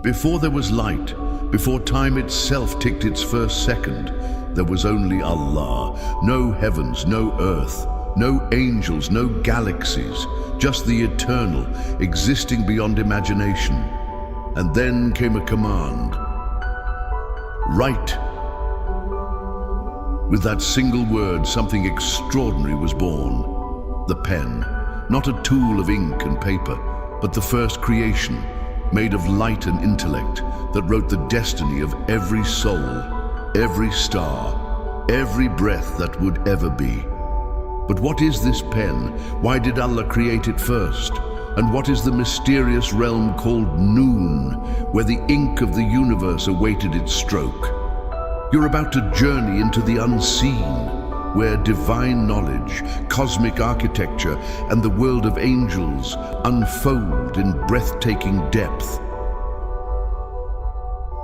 Before there was light, before time itself ticked its first second, there was only Allah. No heavens, no earth, no angels, no galaxies, just the eternal, existing beyond imagination. And then came a command. Write. With that single word, something extraordinary was born. The pen, not a tool of ink and paper, but the first creation, made of light and intellect, that wrote the destiny of every soul, every star, every breath that would ever be. But what is this pen? Why did Allah create it first? And what is the mysterious realm called Noon, where the ink of the universe awaited its stroke? You're about to journey into the unseen, where divine knowledge, cosmic architecture, and the world of angels unfold in breathtaking depth.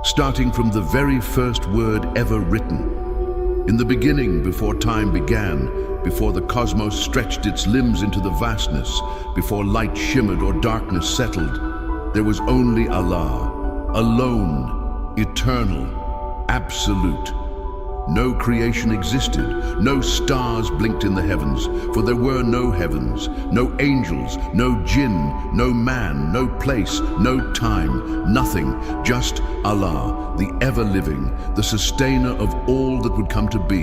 Starting from the very first word ever written. In the beginning, before time began, before the cosmos stretched its limbs into the vastness, before light shimmered or darkness settled, there was only Allah, alone, eternal, absolute. No creation existed, no stars blinked in the heavens, for there were no heavens, no angels, no jinn, no man, no place, no time, nothing, just Allah, the ever-living, the sustainer of all that would come to be.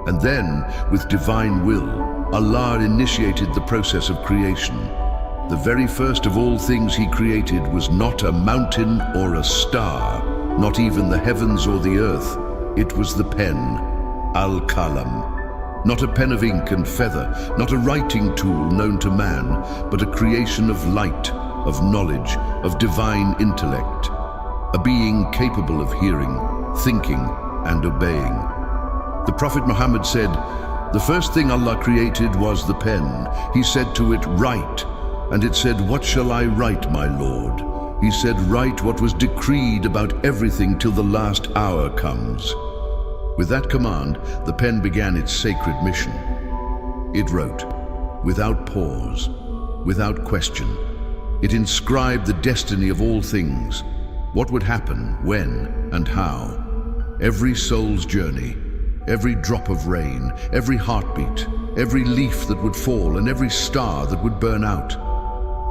And then, with divine will, Allah initiated the process of creation. The very first of all things He created was not a mountain or a star, not even the heavens or the earth. It was the pen, Al-Qalam. Not a pen of ink and feather, not a writing tool known to man, but a creation of light, of knowledge, of divine intellect. A being capable of hearing, thinking, and obeying. The Prophet Muhammad said, the first thing Allah created was the pen. He said to it, write. And it said, what shall I write, my Lord? He said, write what was decreed about everything till the last hour comes. With that command, the pen began its sacred mission. It wrote, without pause, without question. It inscribed the destiny of all things, what would happen, when, and how. Every soul's journey, every drop of rain, every heartbeat, every leaf that would fall, and every star that would burn out.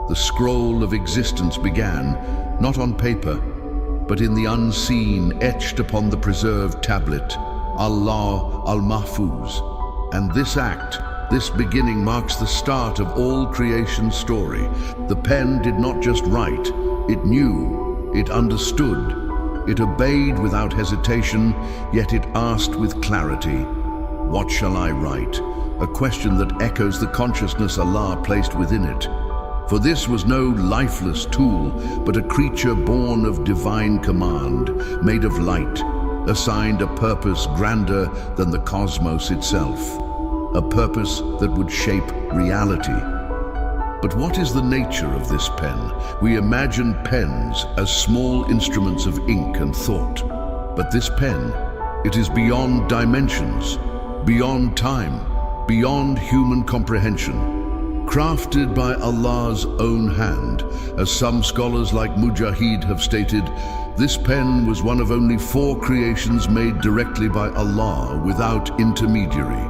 The scroll of existence began, not on paper, but in the unseen, etched upon the preserved tablet, Allah al-Mahfuz. And this act, this beginning, marks the start of all creation's story. The pen did not just write, it knew, it understood, it obeyed without hesitation, yet it asked with clarity, what shall I write? A question that echoes the consciousness Allah placed within it. For this was no lifeless tool, but a creature born of divine command, made of light, assigned a purpose grander than the cosmos itself, a purpose that would shape reality. But what is the nature of this pen? We imagine pens as small instruments of ink and thought. But this pen, it is beyond dimensions, beyond time, beyond human comprehension. Crafted by Allah's own hand, as some scholars like Mujahid have stated, this pen was one of only 4 creations made directly by Allah without intermediary,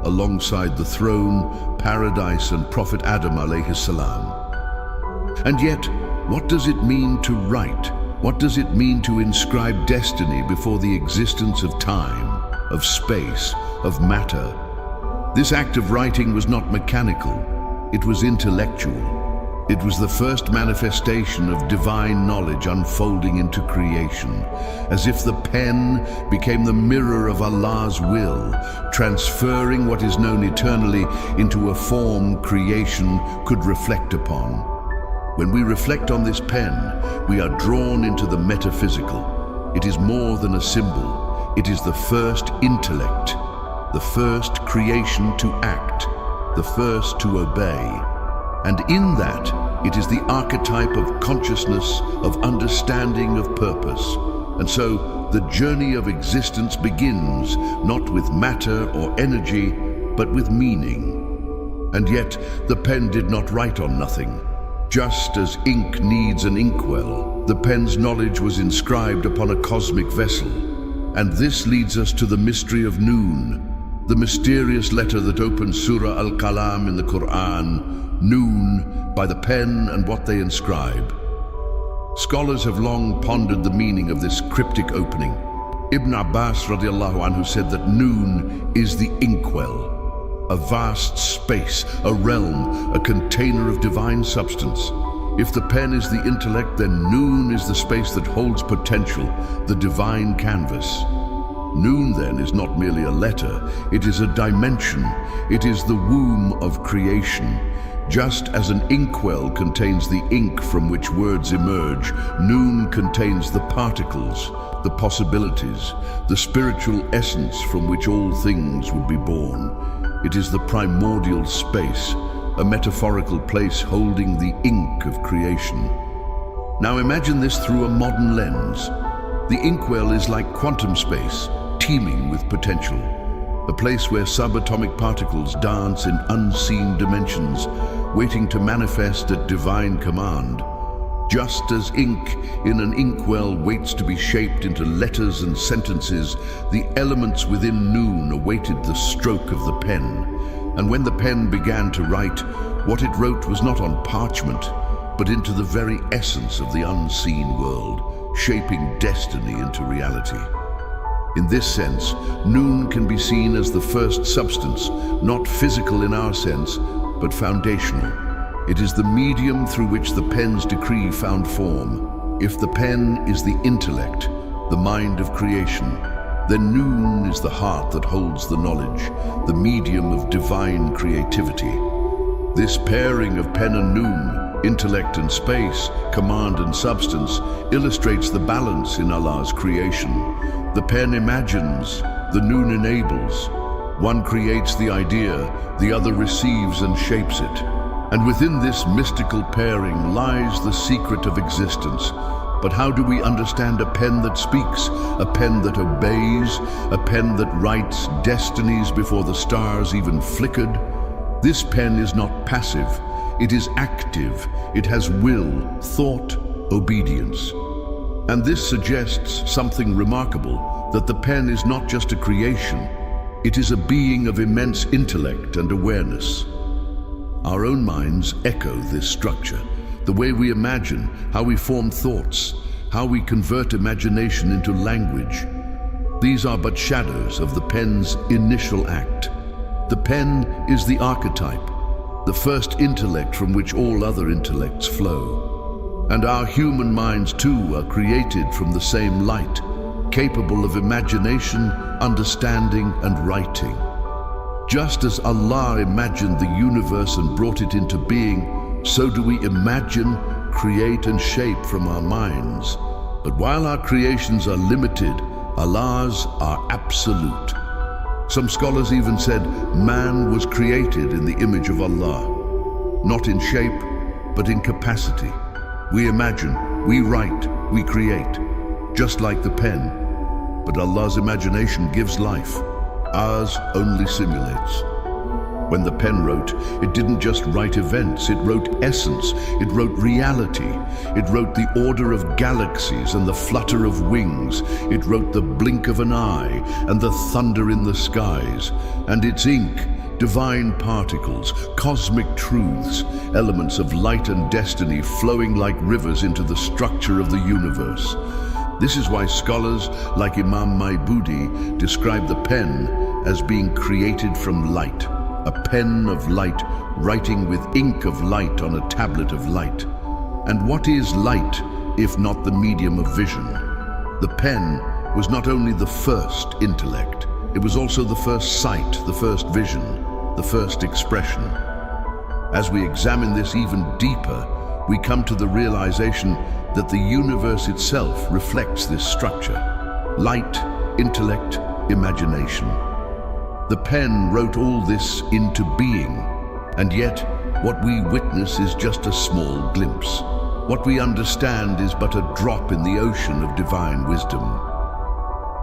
alongside the throne, paradise, and Prophet Adam alayhi salam. And yet, what does it mean to write? What does it mean to inscribe destiny before the existence of time, of space, of matter? This act of writing was not mechanical. It was intellectual. It was the first manifestation of divine knowledge unfolding into creation, as if the pen became the mirror of Allah's will, transferring what is known eternally into a form creation could reflect upon. When we reflect on this pen, we are drawn into the metaphysical. It is more than a symbol. It is the first intellect, the first creation to act, the first to obey. And in that, it is the archetype of consciousness, of understanding, of purpose. And so, the journey of existence begins not with matter or energy, but with meaning. And yet, the pen did not write on nothing. Just as ink needs an inkwell, the pen's knowledge was inscribed upon a cosmic vessel. And this leads us to the mystery of Noon, the mysterious letter that opens Surah Al-Qalam in the Quran, Noon, by the pen and what they inscribe. Scholars have long pondered the meaning of this cryptic opening. Ibn Abbas radiallahu anhu said that Noon is the inkwell, a vast space, a realm, a container of divine substance. If the pen is the intellect, then Noon is the space that holds potential, the divine canvas. Noon, then, is not merely a letter, it is a dimension. It is the womb of creation. Just as an inkwell contains the ink from which words emerge, Noon contains the particles, the possibilities, the spiritual essence from which all things would be born. It is the primordial space, a metaphorical place holding the ink of creation. Now imagine this through a modern lens. The inkwell is like quantum space, teeming with potential. A place where subatomic particles dance in unseen dimensions, waiting to manifest at divine command. Just as ink in an inkwell waits to be shaped into letters and sentences, the elements within Noon awaited the stroke of the pen. And when the pen began to write, what it wrote was not on parchment, but into the very essence of the unseen world, shaping destiny into reality. In this sense, Noon can be seen as the first substance, not physical in our sense, but foundational. It is the medium through which the pen's decree found form. If the pen is the intellect, the mind of creation, then Noon is the heart that holds the knowledge, the medium of divine creativity. This pairing of pen and Noon, intellect and space, command and substance, illustrates the balance in Allah's creation. The pen imagines, the Noon enables. One creates the idea, the other receives and shapes it. And within this mystical pairing lies the secret of existence. But how do we understand a pen that speaks, a pen that obeys, a pen that writes destinies before the stars even flickered? This pen is not passive, it is active, it has will, thought, obedience. And this suggests something remarkable, that the pen is not just a creation, it is a being of immense intellect and awareness. Our own minds echo this structure. The way we imagine, how we form thoughts, how we convert imagination into language. These are but shadows of the pen's initial act. The pen is the archetype, the first intellect from which all other intellects flow. And our human minds too are created from the same light, capable of imagination, understanding, and writing. Just as Allah imagined the universe and brought it into being, so do we imagine, create, and shape from our minds. But while our creations are limited, Allah's are absolute. Some scholars even said man was created in the image of Allah, not in shape, but in capacity. We imagine, we write, we create, just like the pen. But Allah's imagination gives life. Ours only simulates. When the pen wrote, it didn't just write events, it wrote essence, it wrote reality, it wrote the order of galaxies and the flutter of wings, it wrote the blink of an eye and the thunder in the skies, and its ink, divine particles, cosmic truths, elements of light and destiny flowing like rivers into the structure of the universe. This is why scholars like Imam Maibudi describe the pen as being created from light, a pen of light writing with ink of light on a tablet of light. And what is light if not the medium of vision? The pen was not only the first intellect, it was also the first sight, the first vision, the first expression. As we examine this even deeper, we come to the realization that the universe itself reflects this structure. Light, intellect, imagination. The pen wrote all this into being, and yet what we witness is just a small glimpse. What we understand is but a drop in the ocean of divine wisdom.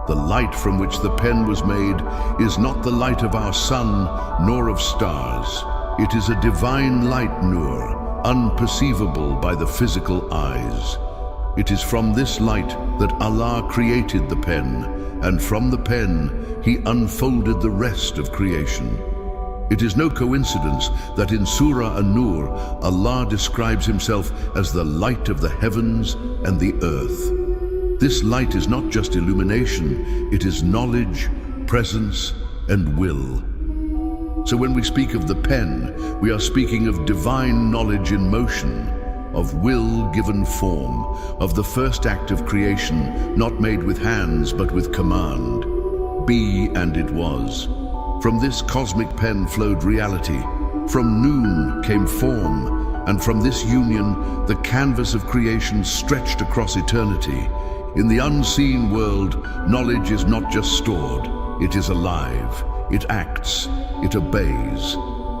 The light from which the pen was made is not the light of our sun nor of stars. It is a divine light, Nur, unperceivable by the physical eyes. It is from this light that Allah created the pen, and from the pen He unfolded the rest of creation. It is no coincidence that in Surah An-Nur, Allah describes Himself as the light of the heavens and the earth. This light is not just illumination, it is knowledge, presence, and will. So when we speak of the pen, we are speaking of divine knowledge in motion, of will given form, of the first act of creation, not made with hands but with command. Be, and it was. From this cosmic pen flowed reality. From noon came form, and from this union, the canvas of creation stretched across eternity. In the unseen world, knowledge is not just stored, it is alive, it acts, it obeys.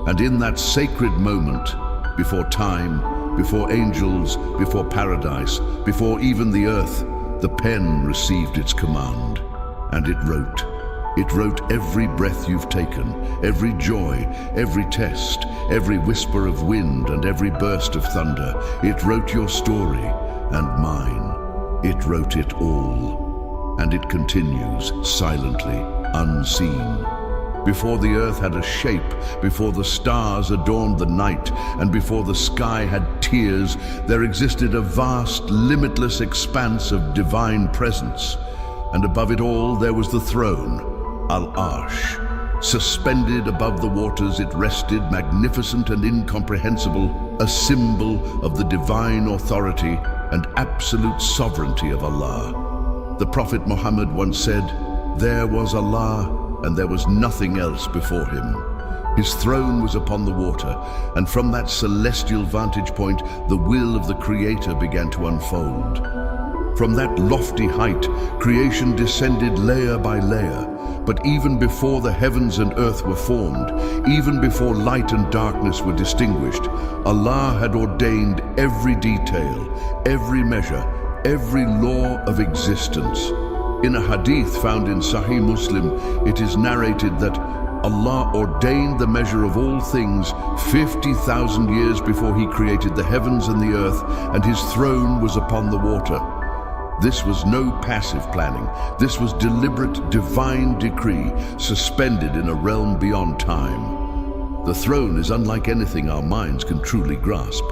And in that sacred moment, before time, before angels, before paradise, before even the earth, the pen received its command, and it wrote. It wrote every breath you've taken, every joy, every test, every whisper of wind and every burst of thunder. It wrote your story and mine. It wrote it all. And it continues silently, unseen. Before the earth had a shape, before the stars adorned the night, and before the sky had tears, there existed a vast, limitless expanse of divine presence. And above it all there was the throne, Al-Arsh. Suspended above the waters, it rested, magnificent and incomprehensible, a symbol of the divine authority and absolute sovereignty of Allah. The Prophet Muhammad once said, "There was Allah, and there was nothing else before Him." His throne was upon the water, and from that celestial vantage point, the will of the Creator began to unfold. From that lofty height, creation descended layer by layer. But even before the heavens and earth were formed, even before light and darkness were distinguished, Allah had ordained every detail, every measure, every law of existence. In a hadith found in Sahih Muslim, it is narrated that Allah ordained the measure of all things 50,000 years before He created the heavens and the earth, and His throne was upon the water. This was no passive planning. This was deliberate divine decree, suspended in a realm beyond time. The throne is unlike anything our minds can truly grasp.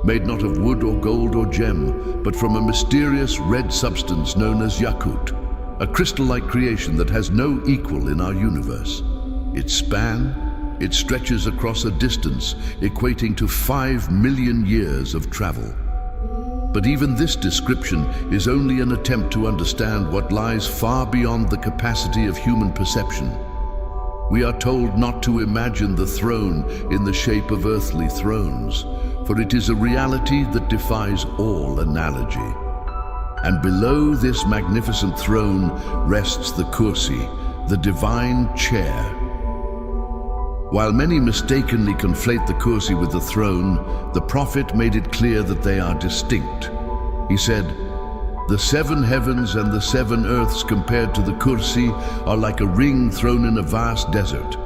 Made not of wood or gold or gem, but from a mysterious red substance known as yakut, a crystal-like creation that has no equal in our universe. Its span, it stretches across a distance equating to 5 million years of travel. But even this description is only an attempt to understand what lies far beyond the capacity of human perception. We are told not to imagine the throne in the shape of earthly thrones, for it is a reality that defies all analogy. And below this magnificent throne rests the kursi, the divine chair. While many mistakenly conflate the kursi with the throne, the Prophet made it clear that they are distinct. He said, "The 7 heavens and the 7 earths compared to the kursi are like a ring thrown in a vast desert,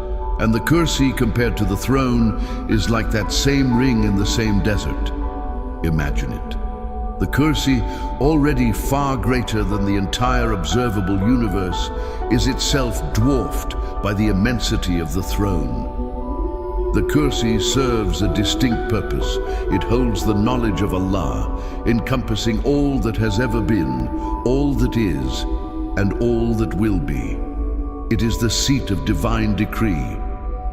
and the kursi compared to the throne is like that same ring in the same desert." Imagine it. The kursi, already far greater than the entire observable universe, is itself dwarfed by the immensity of the throne. The kursi serves a distinct purpose. It holds the knowledge of Allah, encompassing all that has ever been, all that is, and all that will be. It is the seat of divine decree,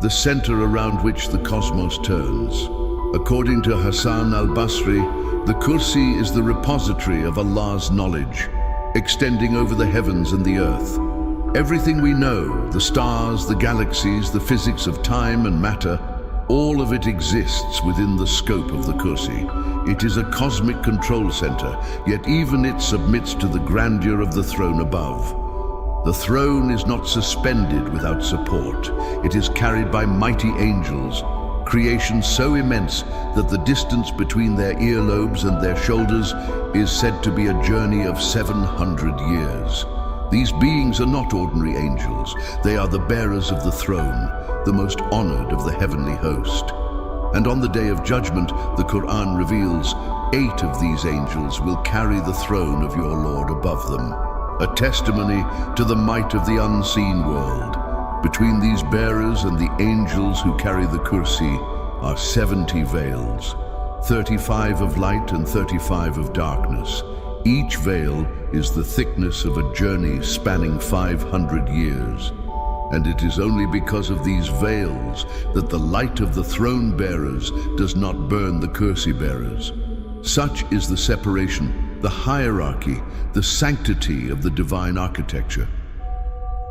the center around which the cosmos turns. According to Hassan al-Basri, the kursi is the repository of Allah's knowledge, extending over the heavens and the earth. Everything we know, the stars, the galaxies, the physics of time and matter, all of it exists within the scope of the kursi. It is a cosmic control center, yet even it submits to the grandeur of the throne above. The throne is not suspended without support. It is carried by mighty angels, creation so immense that the distance between their earlobes and their shoulders is said to be a journey of 700 years. These beings are not ordinary angels. They are the bearers of the throne, the most honored of the heavenly host. And on the day of judgment, the Quran reveals, 8 of these angels will carry the throne of your Lord above them, a testimony to the might of the unseen world. Between these bearers and the angels who carry the kursi are 70 veils, 35 of light and 35 of darkness. Each veil is the thickness of a journey spanning 500 years. And it is only because of these veils that the light of the throne bearers does not burn the kursi bearers. Such is the separation, the hierarchy, the sanctity of the divine architecture.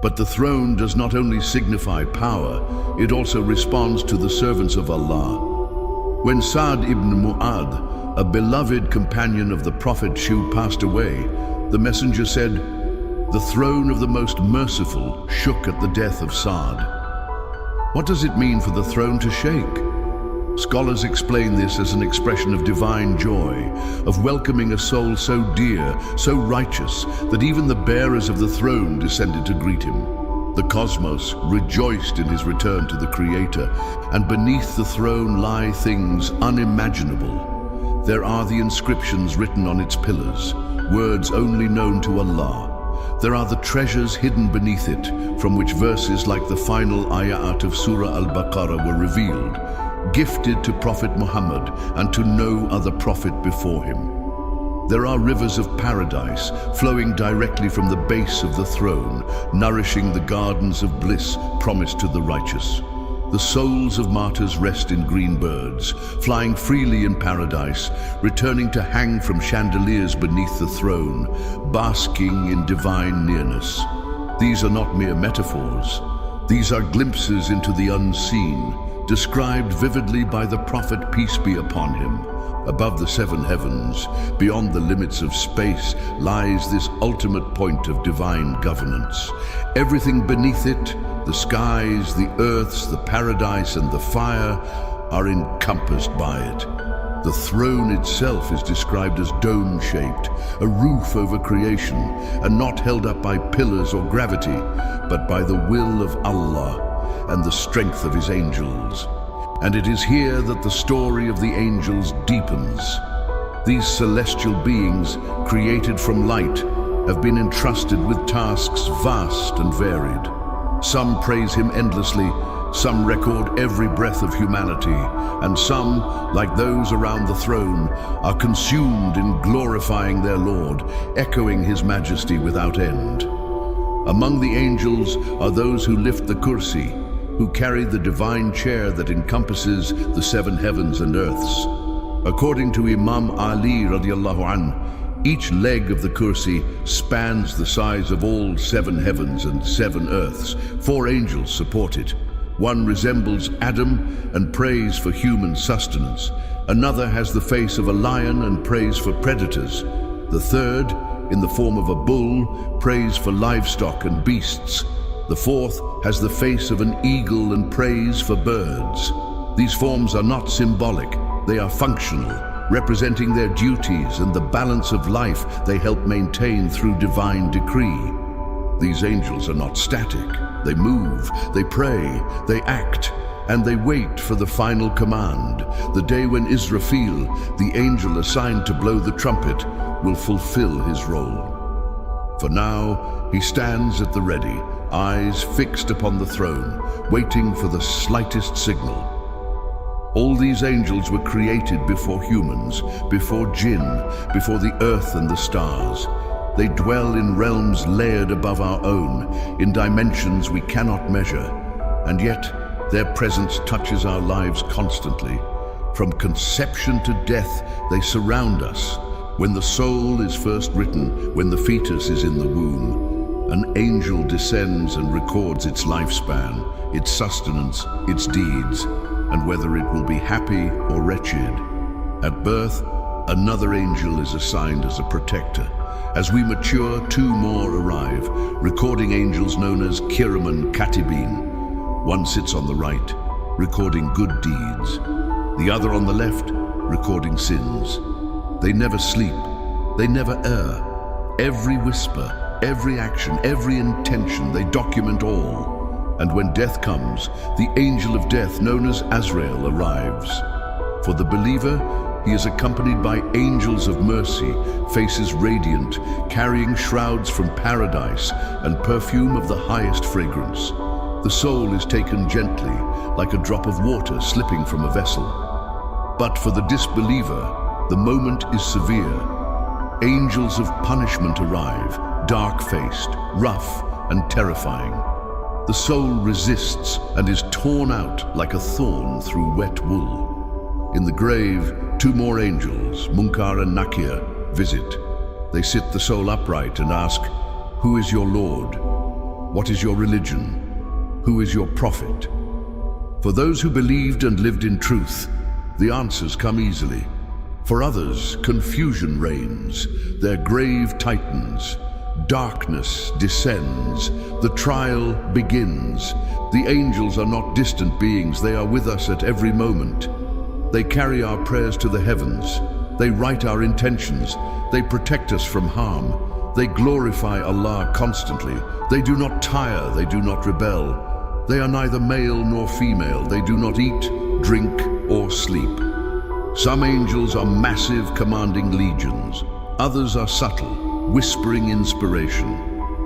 But the throne does not only signify power, it also responds to the servants of Allah. When Sa'd ibn Mu'adh, a beloved companion of the Prophet Shu, passed away, the messenger said, "The throne of the most merciful shook at the death of Sa'd." What does it mean for the throne to shake? Scholars explain this as an expression of divine joy, of welcoming a soul so dear, so righteous, that even the bearers of the throne descended to greet him. The cosmos rejoiced in his return to the Creator, and beneath the throne lie things unimaginable. There are the inscriptions written on its pillars, words only known to Allah. There are the treasures hidden beneath it, from which verses like the final ayat of Surah Al-Baqarah were revealed, gifted to Prophet Muhammad and to no other prophet before him. There are rivers of paradise flowing directly from the base of the throne, nourishing the gardens of bliss promised to the righteous. The souls of martyrs rest in green birds, flying freely in paradise, returning to hang from chandeliers beneath the throne, basking in divine nearness. These are not mere metaphors. These are glimpses into the unseen, described vividly by the Prophet, peace be upon him. Above the 7 heavens, beyond the limits of space, lies this ultimate point of divine governance. Everything beneath it, the skies, the earths, the paradise, and the fire, are encompassed by it. The throne itself is described as dome-shaped, a roof over creation, and not held up by pillars or gravity, but by the will of Allah and the strength of his angels. And it is here that the story of the angels deepens. These celestial beings, created from light, have been entrusted with tasks vast and varied. Some praise him endlessly, some record every breath of humanity, and some, like those around the throne, are consumed in glorifying their Lord, echoing his majesty without end. Among the angels are those who lift the kursi, who carry the divine chair that encompasses the 7 heavens and earths. According to Imam Ali radiallahu anh, each leg of the kursi spans the size of all 7 heavens and 7 earths. 4 angels support it. One resembles Adam and prays for human sustenance. Another has the face of a lion and prays for predators. The third, in the form of a bull, prays for livestock and beasts. The fourth has the face of an eagle and prays for birds. These forms are not symbolic, they are functional, representing their duties and the balance of life they help maintain through divine decree. These angels are not static. They move, they pray, they act, and they wait for the final command, the day when Israfil, the angel assigned to blow the trumpet, will fulfill his role. For now, he stands at the ready, eyes fixed upon the throne, waiting for the slightest signal. All these angels were created before humans, before jinn, before the earth and the stars. They dwell in realms layered above our own, in dimensions we cannot measure, and yet their presence touches our lives constantly. From conception to death, they surround us. When the soul is first written, when the fetus is in the womb, an angel descends and records its lifespan, its sustenance, its deeds, and whether it will be happy or wretched. At birth, another angel is assigned as a protector. As we mature, 2 more arrive, recording angels known as Kiraman Katibin. One sits on the right, recording good deeds. The other on the left, recording sins. They never sleep, they never err. Every whisper, every action, every intention, they document all. And when death comes, the angel of death, known as Azrael, arrives. For the believer, he is accompanied by angels of mercy, faces radiant, carrying shrouds from paradise and perfume of the highest fragrance. The soul is taken gently, like a drop of water slipping from a vessel. But for the disbeliever, the moment is severe. Angels of punishment arrive, dark-faced, rough, and terrifying. The soul resists and is torn out like a thorn through wet wool. In the grave, two more angels, Munkar and Nakir, visit. They sit the soul upright and ask, "Who is your Lord? What is your religion? Who is your prophet?" For those who believed and lived in truth, the answers come easily. For others, confusion reigns, their grave tightens, darkness descends, the trial begins. The angels are not distant beings, they are with us at every moment. They carry our prayers to the heavens, they write our intentions, they protect us from harm, they glorify Allah constantly, they do not tire, they do not rebel. They are neither male nor female, they do not eat, drink, or sleep. Some angels are massive, commanding legions. Others are subtle, whispering inspiration.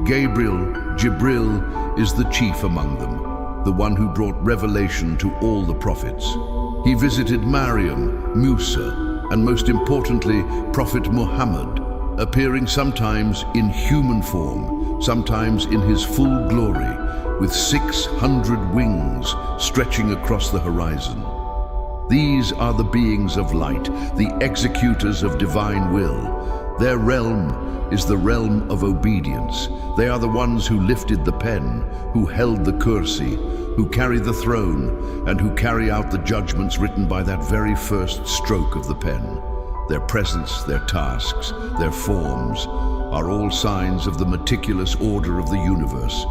Jibril, is the chief among them, the one who brought revelation to all the prophets. He visited Maryam, Musa, and most importantly, Prophet Muhammad, appearing sometimes in human form, sometimes in his full glory, with 600 wings stretching across the horizon. These are the beings of light, the executors of divine will. Their realm is the realm of obedience. They are the ones who lifted the pen, who held the kursi, who carry the throne, and who carry out the judgments written by that very first stroke of the pen. Their presence, their tasks, their forms are all signs of the meticulous order of the universe.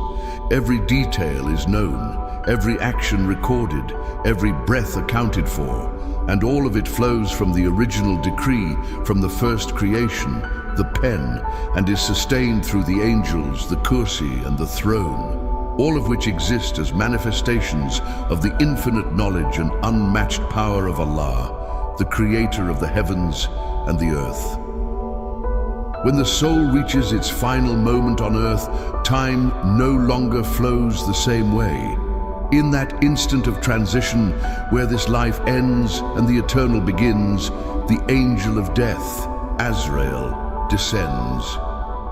Every detail is known, every action recorded, every breath accounted for, and all of it flows from the original decree, from the first creation, the pen, and is sustained through the angels, the kursi, and the throne, all of which exist as manifestations of the infinite knowledge and unmatched power of Allah, the creator of the heavens and the earth. When the soul reaches its final moment on earth, time no longer flows the same way. In that instant of transition, where this life ends and the eternal begins, the angel of death, Azrael, descends.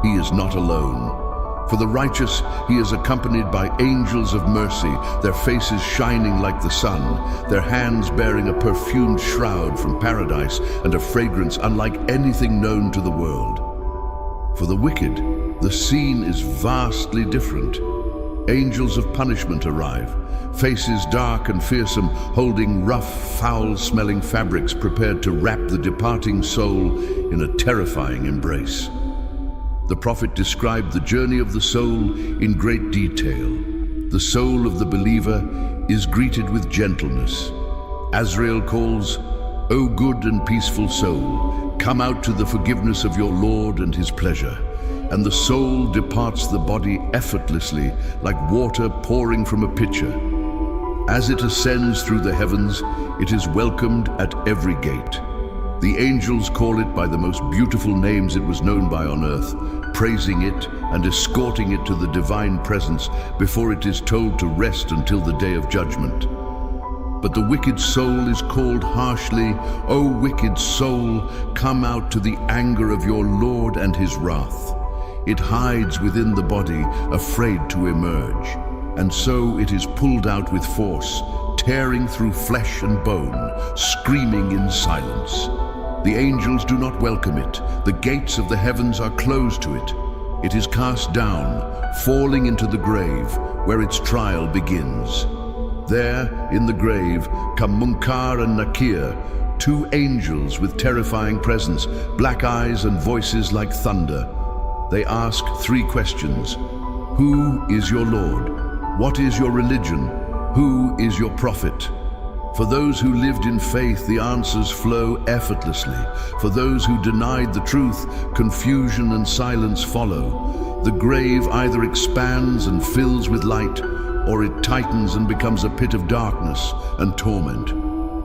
He is not alone. For the righteous, he is accompanied by angels of mercy, their faces shining like the sun, their hands bearing a perfumed shroud from paradise and a fragrance unlike anything known to the world. For the wicked, the scene is vastly different. Angels of punishment arrive, faces dark and fearsome, holding rough, foul-smelling fabrics prepared to wrap the departing soul in a terrifying embrace. The Prophet described the journey of the soul in great detail. The soul of the believer is greeted with gentleness. Azrael calls, "O good and peaceful soul, come out to the forgiveness of your Lord and his pleasure." And the soul departs the body effortlessly, like water pouring from a pitcher. As it ascends through the heavens, it is welcomed at every gate. The angels call it by the most beautiful names it was known by on earth, praising it and escorting it to the divine presence before it is told to rest until the day of judgment. But the wicked soul is called harshly, "O wicked soul, come out to the anger of your Lord and his wrath." It hides within the body, afraid to emerge, and so it is pulled out with force, tearing through flesh and bone, screaming in silence. The angels do not welcome it. The gates of the heavens are closed to it. It is cast down, falling into the grave, where its trial begins. There, in the grave, come Munkar and Nakir, two angels with terrifying presence, black eyes and voices like thunder. They ask three questions. Who is your Lord? What is your religion? Who is your prophet? For those who lived in faith, the answers flow effortlessly. For those who denied the truth, confusion and silence follow. The grave either expands and fills with light, or it tightens and becomes a pit of darkness and torment.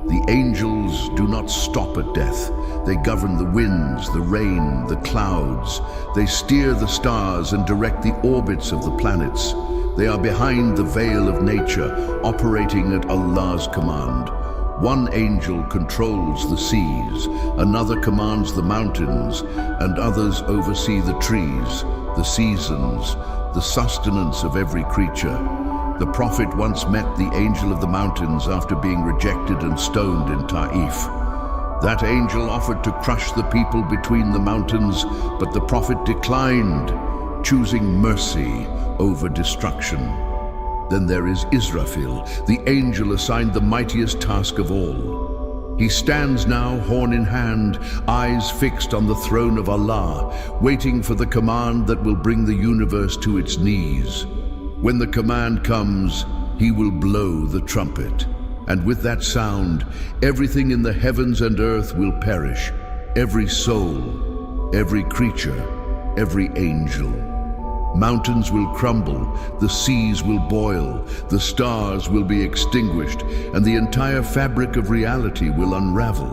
The angels do not stop at death. They govern the winds, the rain, the clouds. They steer the stars and direct the orbits of the planets. They are behind the veil of nature, operating at Allah's command. One angel controls the seas, another commands the mountains, and others oversee the trees, the seasons, the sustenance of every creature. The Prophet once met the angel of the mountains after being rejected and stoned in Ta'if. That angel offered to crush the people between the mountains, but the Prophet declined, choosing mercy over destruction. Then there is Israfil, the angel assigned the mightiest task of all. He stands now, horn in hand, eyes fixed on the throne of Allah, waiting for the command that will bring the universe to its knees. When the command comes, he will blow the trumpet. And with that sound, everything in the heavens and earth will perish. Every soul, every creature, every angel. Mountains will crumble, the seas will boil, the stars will be extinguished, and the entire fabric of reality will unravel.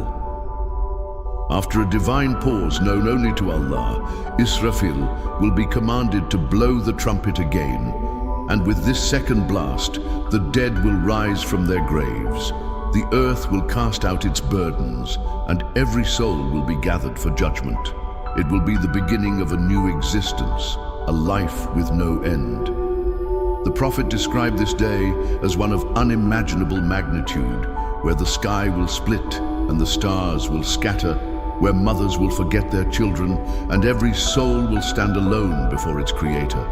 After a divine pause known only to Allah, Israfil will be commanded to blow the trumpet again, and with this second blast, the dead will rise from their graves. The earth will cast out its burdens, and every soul will be gathered for judgment. It will be the beginning of a new existence, a life with no end. The Prophet described this day as one of unimaginable magnitude, where the sky will split and the stars will scatter, where mothers will forget their children, and every soul will stand alone before its Creator.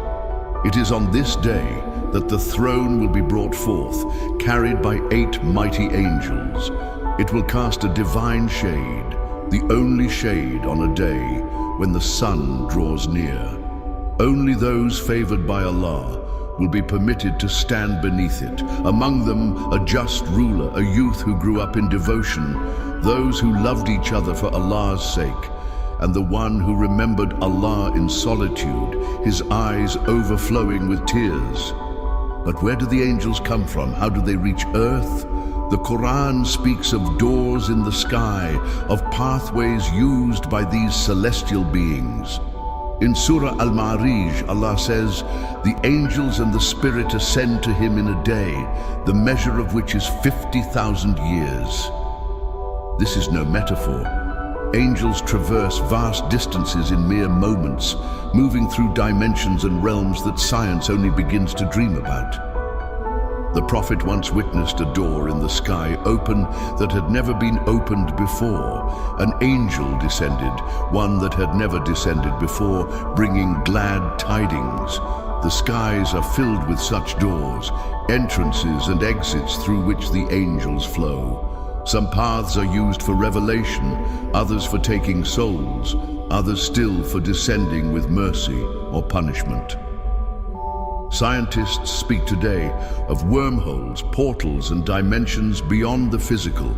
It is on this day that the throne will be brought forth, carried by 8 mighty angels. It will cast a divine shade, the only shade on a day when the sun draws near. Only those favored by Allah will be permitted to stand beneath it. Among them, a just ruler, a youth who grew up in devotion, those who loved each other for Allah's sake, and the one who remembered Allah in solitude, his eyes overflowing with tears. But where do the angels come from? How do they reach earth? The Quran speaks of doors in the sky, of pathways used by these celestial beings. In Surah Al-Ma'arij, Allah says, "The angels and the Spirit ascend to him in a day, the measure of which is 50,000 years. This is no metaphor. Angels traverse vast distances in mere moments, moving through dimensions and realms that science only begins to dream about. The Prophet once witnessed a door in the sky open that had never been opened before. An angel descended, one that had never descended before, bringing glad tidings. The skies are filled with such doors, entrances and exits through which the angels flow. Some paths are used for revelation, others for taking souls, others still for descending with mercy or punishment. Scientists speak today of wormholes, portals, and dimensions beyond the physical.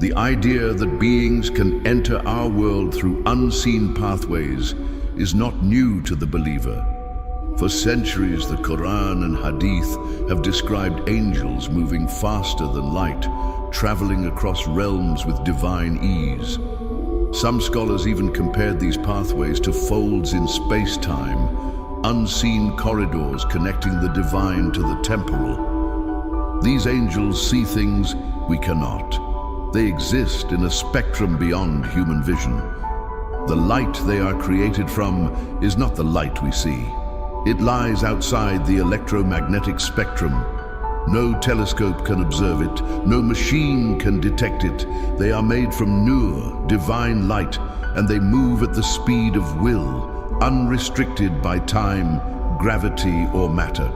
The idea that beings can enter our world through unseen pathways is not new to the believer. For centuries, the Quran and Hadith have described angels moving faster than light, traveling across realms with divine ease. Some scholars even compared these pathways to folds in space-time, unseen corridors connecting the divine to the temporal. These angels see things we cannot. They exist in a spectrum beyond human vision. The light they are created from is not the light we see. It lies outside the electromagnetic spectrum. No telescope can observe it, no machine can detect it. They are made from nur, divine light, and they move at the speed of will, unrestricted by time, gravity, or matter.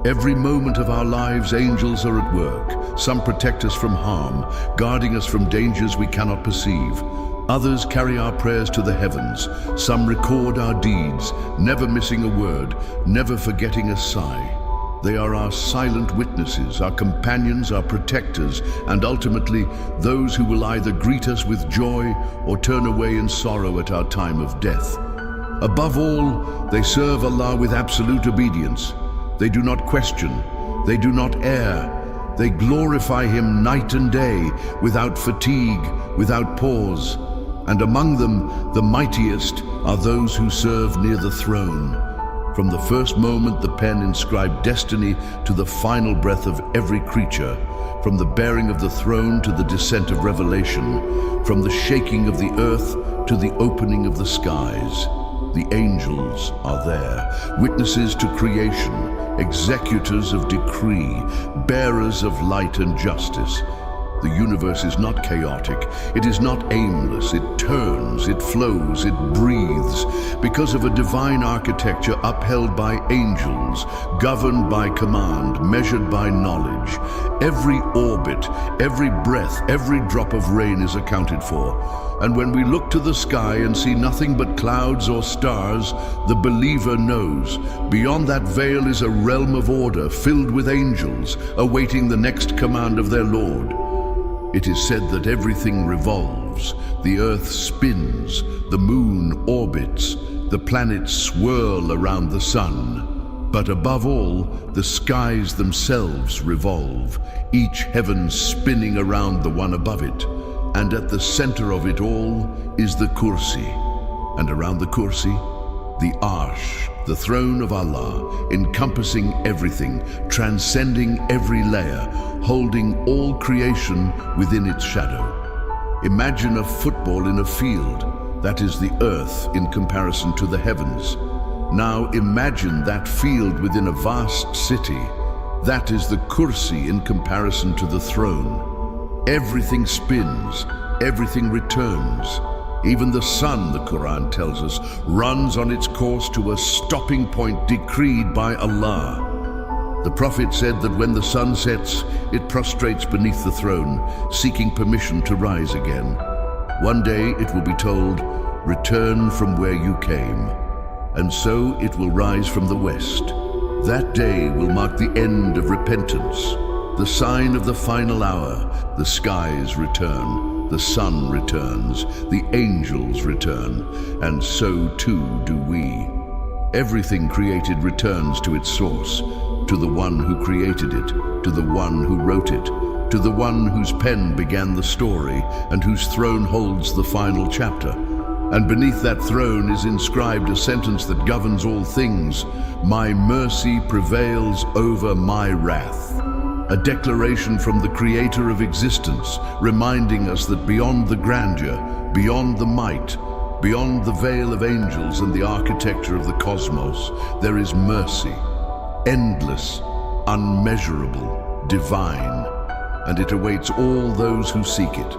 Every moment of our lives, angels are at work. Some protect us from harm, guarding us from dangers we cannot perceive. Others carry our prayers to the heavens. Some record our deeds, never missing a word, never forgetting a sigh. They are our silent witnesses, our companions, our protectors, and ultimately those who will either greet us with joy or turn away in sorrow at our time of death. Above all, they serve Allah with absolute obedience. They do not question. They do not err. They glorify him night and day, without fatigue, without pause. And among them, the mightiest are those who serve near the throne. From the first moment the pen inscribed destiny to the final breath of every creature, from the bearing of the throne to the descent of revelation, from the shaking of the earth to the opening of the skies. The angels are there, witnesses to creation, executors of decree, bearers of light and justice. The universe is not chaotic, it is not aimless, it turns, it flows, it breathes, because of a divine architecture upheld by angels, governed by command, measured by knowledge. Every orbit, every breath, every drop of rain is accounted for. And when we look to the sky and see nothing but clouds or stars, the believer knows beyond that veil is a realm of order filled with angels, awaiting the next command of their Lord. It is said that everything revolves, the earth spins, the moon orbits, the planets swirl around the sun. But above all, the skies themselves revolve, each heaven spinning around the one above it. And at the center of it all is the kursi. And around the kursi, the arsh, the throne of Allah, encompassing everything, transcending every layer, holding all creation within its shadow. Imagine a football in a field. That is the earth in comparison to the heavens. Now imagine that field within a vast city. That is the kursi in comparison to the throne. Everything spins, everything returns. Even the sun, the Quran tells us, runs on its course to a stopping point decreed by Allah. The Prophet said that when the sun sets, it prostrates beneath the throne, seeking permission to rise again. One day it will be told, return from where you came. And so it will rise from the west. That day will mark the end of repentance, the sign of the final hour. The skies return. The sun returns, the angels return, and so too do we. Everything created returns to its source, to the one who created it, to the one who wrote it, to the one whose pen began the story and whose throne holds the final chapter. And beneath that throne is inscribed a sentence that governs all things: my mercy prevails over my wrath. A declaration from the creator of existence, reminding us that beyond the grandeur, beyond the might, beyond the veil of angels and the architecture of the cosmos, there is mercy, endless, unmeasurable, divine, and it awaits all those who seek it.